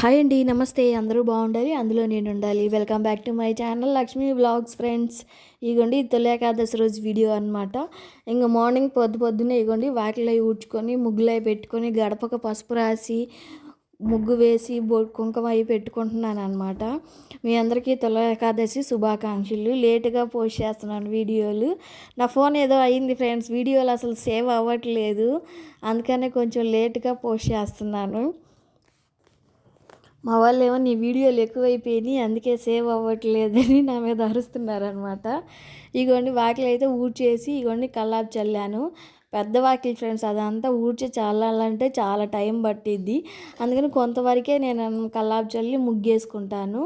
Hi అండి, నమస్తే. అందరూ బాగుండాలి, అందులో నేను ఉండాలి. Welcome back to my channel Lakshmi vlogs friends. ఇగోండి తొలి ఏకాదశి రోజు వీడియో అనమాట. ఇంకా మార్నింగ్ పొద్దున్నే ఇగోండి వాకిలి ఊడ్చుకొని ముగ్గులు అవి పెట్టుకొని గడపక పసుపు రాసి ముగ్గు వేసి కుంకుమ అవి పెట్టుకుంటున్నాను అనమాట. మీ అందరికీ తొలి ఏకాదశి శుభాకాంక్షలు. లేటుగా పోస్ట్ చేస్తున్నాను వీడియోలు. నా ఫోన్ ఏదో అయింది ఫ్రెండ్స్, వీడియోలు అసలు సేవ్ అవ్వట్లేదు. అందుకనే కొంచెం లేటుగా పోస్ట్ చేస్తున్నాను. మా వాళ్ళు ఏమో నీ వీడియోలు ఎక్కువైపోయినాయి అందుకే సేవ్ అవ్వట్లేదని నా మీద అరుస్తున్నారనమాట. ఇగోండి వాకిలి అయితే ఊడ్చేసి ఇగోండి కల్లాపు చల్లాను. పెద్ద వాకిలి ఫ్రెండ్స్, అదంతా ఊడ్చి చల్లాలంటే చాలా టైం పట్టిద్ది. అందుకని కొంతవరకే నేను కల్లాపు చల్లి ముగ్గేసుకుంటాను.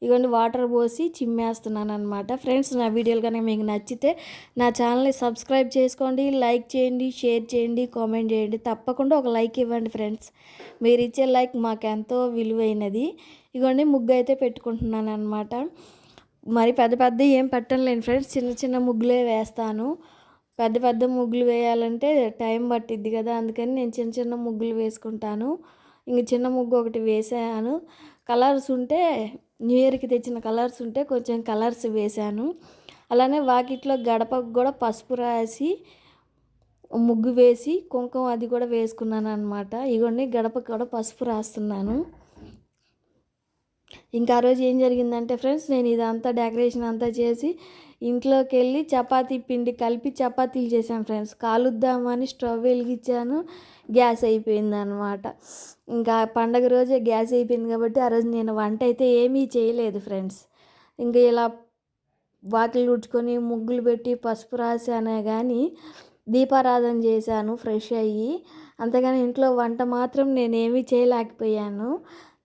ఇవన్నీ వాటర్ పోసి చిమ్మేస్తున్నాను అనమాట. ఫ్రెండ్స్, నా వీడియోలు కనుక మీకు నచ్చితే నా ఛానల్ని సబ్స్క్రైబ్ చేసుకోండి, లైక్ చేయండి, షేర్ చేయండి, కామెంట్ చేయండి. తప్పకుండా ఒక లైక్ ఇవ్వండి ఫ్రెండ్స్. మీరు ఇచ్చే లైక్ మాకు ఎంతో విలువైనది. ఇవన్నీ ముగ్గు అయితే పెట్టుకుంటున్నాను అనమాట. మరి పెద్ద పెద్ద ఏం పెట్టలేను ఫ్రెండ్స్, చిన్న చిన్న ముగ్గులే వేస్తాను. పెద్ద పెద్ద ముగ్గులు వేయాలంటే టైం పట్టిద్ది కదా, అందుకని నేను చిన్న చిన్న ముగ్గులు వేసుకుంటాను. ఇంక చిన్న ముగ్గు ఒకటి వేసాను. కలర్స్ ఉంటే న్యూ ఇయర్కి తెచ్చిన కలర్స్ ఉంటే కొంచెం కలర్స్ వేశాను. అలానే వాకిట్లో గడపకు కూడా పసుపు రాసి ముగ్గు వేసి కుంకుమ అది కూడా వేసుకున్నాను అనమాట. ఇవన్నీ గడపకు కూడా పసుపు రాస్తున్నాను. ఇంకా ఆ రోజు ఏం జరిగిందంటే ఫ్రెండ్స్, నేను ఇదంతా డెకరేషన్ అంతా చేసి ఇంట్లోకి వెళ్ళి చపాతీ పిండి కలిపి చపాతీలు చేశాను ఫ్రెండ్స్. కాలుద్దామని స్టవ్ వెలిగించాను, గ్యాస్ అయిపోయింది అనమాట. ఇంకా పండగ రోజే గ్యాస్ అయిపోయింది కాబట్టి ఆ రోజు నేను వంట అయితే ఏమీ చేయలేదు ఫ్రెండ్స్. ఇంకా ఇలా వాకిలు ఊడ్చుకొని ముగ్గులు పెట్టి పసుపు రాసానే కానీ దీపారాధన చేశాను ఫ్రెష్ అయ్యి. అంతేగాని ఇంట్లో వంట మాత్రం నేనేమీ చేయలేకపోయాను.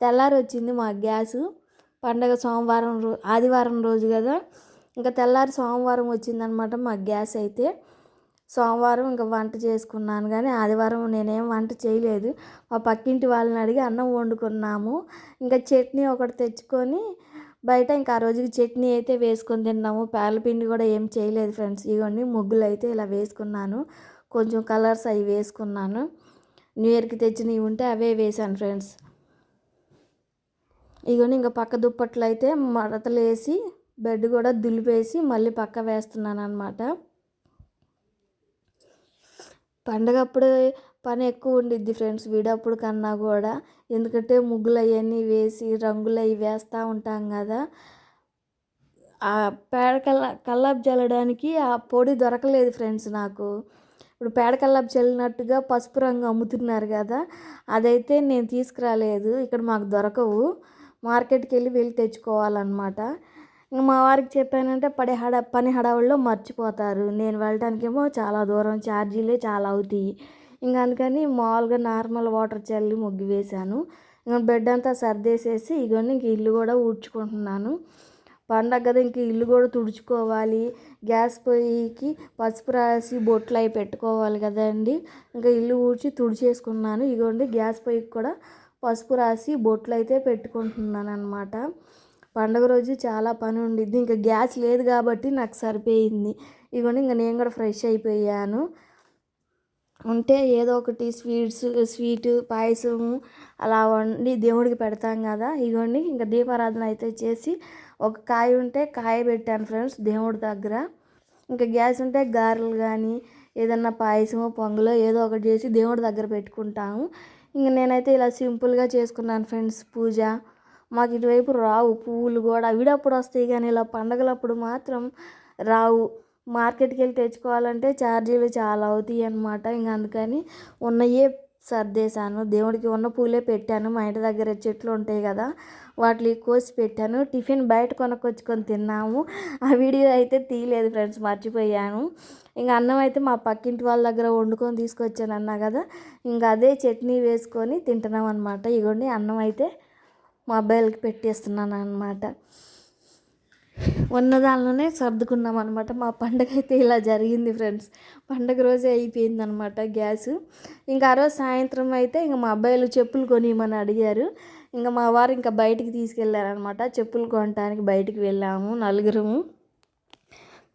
తెల్లారి వచ్చింది మాకు గ్యాసు. పండగ ఆదివారం రోజు కదా, ఇంకా తెల్లారి సోమవారం వచ్చిందనమాట మాకు గ్యాస్ అయితే. సోమవారం ఇంకా వంట చేసుకున్నాను కానీ ఆదివారం నేనేం వంట చేయలేదు. మా పక్కింటి వాళ్ళని అడిగి అన్నం వండుకున్నాము. ఇంకా చట్నీ ఒకటి తెచ్చుకొని బయట ఇంకా ఆ రోజుకి చట్నీ అయితే వేసుకొని తిన్నాము. పిండి కూడా ఏం చేయలేదు ఫ్రెండ్స్. ఇవన్నీ ముగ్గులు అయితే ఇలా వేసుకున్నాను. కొంచెం కలర్స్ అవి వేసుకున్నాను. న్యూ ఇయర్కి తెచ్చినవి ఉంటే అవే వేశాను ఫ్రెండ్స్. ఇవన్నీ ఇంకా పక్క దుప్పట్లు అయితే మడతలు వేసి బెడ్ కూడా దులిపేసి మళ్ళీ పక్క వేస్తున్నాను అనమాట. పండగప్పుడు పని ఎక్కువ ఉండిద్ది ఫ్రెండ్స్ వీడప్పుడు కన్నా కూడా. ఎందుకంటే ముగ్గులు అవన్నీ వేసి రంగులు అవి వేస్తూ ఉంటాం కదా. ఆ కల్లాపు చల్లడానికి ఆ పొడి దొరకలేదు ఫ్రెండ్స్ నాకు. ఇప్పుడు కల్లాపు చల్లినట్టుగా పసుపు రంగు అమ్ముతున్నారు కదా, అదైతే నేను తీసుకురాలేదు. ఇక్కడ మాకు దొరకవు, మార్కెట్కి వెళ్ళి తెచ్చుకోవాలన్నమాట. ఇంక మా వారికి చెప్పానంటే పని హడావుల్లో మర్చిపోతారు. నేను వెళ్ళటానికేమో చాలా దూరం, ఛార్జీలే చాలా అవుతాయి. ఇంకా అందుకని మామూలుగా నార్మల్ వాటర్ చల్లి ముగ్గు వేశాను. ఇంకా బెడ్ అంతా సర్దేసేసి ఇవన్నీ ఇంక ఇల్లు కూడా ఊడ్చుకుంటున్నాను. పండగ కదా, ఇంక ఇల్లు కూడా తుడుచుకోవాలి. గ్యాస్ పొయ్యికి పసుపు రాసి బొట్లు అవి పెట్టుకోవాలి కదండి. ఇంకా ఇల్లు ఊడ్చి తుడిచేసుకున్నాను. ఇగోండి గ్యాస్ పొయ్యికి కూడా పసుపు రాసి బొట్లు అయితే పెట్టుకుంటున్నాను అనమాట. పండుగ రోజు చాలా పని ఉండిద్ది. ఇంకా గ్యాస్ లేదు కాబట్టి నాకు సరిపోయింది. ఇగోండి ఇంకా నేను కూడా ఫ్రెష్ అయిపోయాను. ఉంటే ఏదో ఒకటి స్వీటు పాయసము అలా వండి దేవుడికి పెడతాం కదా. ఇగోండి ఇంకా దీపారాధన అయితే చేసి ఒక కాయ ఉంటే కాయ పెట్టాను ఫ్రెండ్స్ దేవుడి దగ్గర. ఇంకా గ్యాస్ ఉంటే గారెలు కానీ ఏదన్నా పాయసమో పొంగలో ఏదో ఒకటి చేసి దేవుడి దగ్గర పెట్టుకుంటాము. ఇంక నేనైతే ఇలా సింపుల్గా చేసుకున్నాను ఫ్రెండ్స్ పూజ. మాకు ఇటువైపు రావు పువ్వులు కూడా, విడప్పుడు వస్తాయి కానీ ఇలా పండగలప్పుడు మాత్రం రావు. మార్కెట్కి వెళ్ళి తెచ్చుకోవాలంటే ఛార్జీలు చాలా అవుతాయి అన్నమాట. ఇంక అందుకని ఉన్నయే సర్దేశాను. దేవుడికి ఉన్న పూలే పెట్టాను. మా ఇంటి దగ్గర చెట్లు ఉంటాయి కదా, వాటిని కోసి పెట్టాను. టిఫిన్ బయట కొనుక్కొచ్చుకొని తిన్నాము. ఆ వీడియో అయితే తీయలేదు ఫ్రెండ్స్, మర్చిపోయాను. ఇంకా అన్నం అయితే మా పక్కింటి వాళ్ళ దగ్గర వండుకొని తీసుకొచ్చాను అన్నా కదా, ఇంకా అదే చట్నీ వేసుకొని తింటున్నాం అనమాట. ఇగోండి అన్నం అయితే మా అబ్బాయిలకి పెట్టేస్తున్నాను అనమాట. ఉన్న దానిలోనే సర్దుకున్నాం అనమాట. మా పండగ అయితే ఇలా జరిగింది ఫ్రెండ్స్. పండగ రోజే అయిపోయింది అనమాట గ్యాస్. ఇంకా ఆ రోజు సాయంత్రం అయితే ఇంకా మా అబ్బాయిలు చెప్పులు కొనిమని అడిగారు. ఇంకా మా వారు ఇంకా బయటికి తీసుకెళ్ళారనమాట. చెప్పులు కొనడానికి బయటికి వెళ్ళాము నలుగురము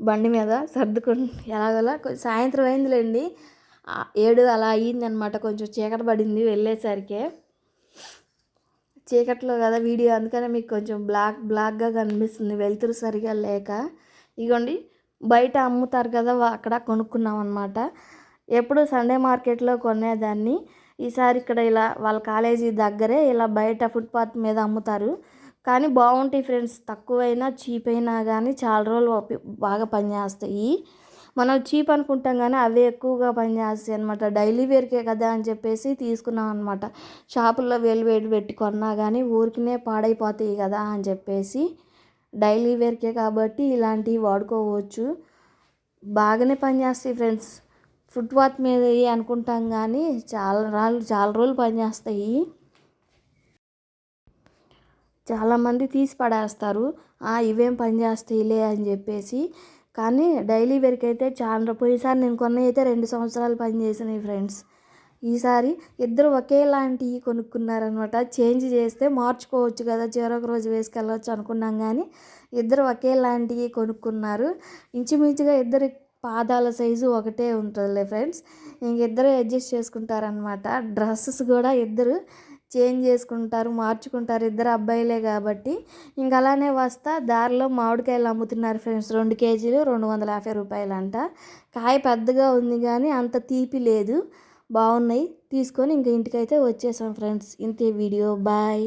బండి మీద సర్దుకుని. ఎలాగోలా సాయంత్రం అయిందిలేండి, 7 అలా అయ్యిందనమాట. కొంచెం చీకటి పడింది వెళ్ళేసరికి. చీకట్లో కదా వీడియో, అందుకనే మీకు కొంచెం బ్లాక్గా కనిపిస్తుంది వెలుతురు సరిగా లేక. ఇగోండి బయట అమ్ముతారు కదా, అక్కడ కొనుక్కున్నాం అనమాట. ఎప్పుడు సండే మార్కెట్లో కొనేదాన్ని, ఈసారి ఇక్కడ ఇలా వాళ్ళ కాలేజీ దగ్గరే ఇలా బయట ఫుట్పాత్ మీద అమ్ముతారు. కానీ బాగుంటాయి ఫ్రెండ్స్, తక్కువైనా చీప్ అయినా కానీ చాలా రోజులు బాగా పనిచేస్తాయి. మనం చీప్ అనుకుంటాం కానీ అవే ఎక్కువగా పనిచేస్తాయి అనమాట. డైలీ వేర్కే కదా అని చెప్పేసి తీసుకున్నాం అనమాట. షాపుల్లో వేలు పెట్టి కొన్నా కానీ ఊరికినే పాడైపోతాయి కదా అని చెప్పేసి, డైలీ వేర్కే కాబట్టి ఇలాంటివి వాడుకోవచ్చు. బాగానే పనిచేస్తాయి ఫ్రెండ్స్. ఫుట్పాత్ మీద అనుకుంటాం కానీ చాలా రోజులు పనిచేస్తాయి. చాలామంది తీసి పడేస్తారు, ఇవేం పని చేస్తాయిలే అని చెప్పేసి. కానీ డైలీ వేర్కి అయితే చాలా, పోయినసారి నేను కొన్నవి అయితే 2 సంవత్సరాలు పనిచేసినాయి ఫ్రెండ్స్. ఈసారి ఇద్దరు ఒకేలాంటివి కొనుక్కున్నారనమాట. చేంజ్ చేస్తే మార్చుకోవచ్చు కదా, చెరొక రోజు వేసుకెళ్ళవచ్చు అనుకున్నాం కానీ ఇద్దరు ఒకేలాంటివి కొనుక్కున్నారు. ఇంచుమించుగా ఇద్దరు పాదాల సైజు ఒకటే ఉంటుందిలే ఫ్రెండ్స్. ఇద్దరు అడ్జస్ట్ చేసుకుంటారనమాట. డ్రెస్సెస్ కూడా ఇద్దరు చేంజ్ చేసుకుంటారు, మార్చుకుంటారు. ఇద్దరు అబ్బాయిలే కాబట్టి. ఇంక అలానే వస్తా దారిలో మామిడికాయలు అమ్ముతున్నారు ఫ్రెండ్స్. 2 కేజీలు 250 రూపాయలు అంట. కాయ పెద్దగా ఉంది కానీ అంత తీపి లేదు, బాగున్నాయి. తీసుకొని ఇంక ఇంటికైతే వచ్చేసాం ఫ్రెండ్స్. ఇంతే వీడియో, బాయ్.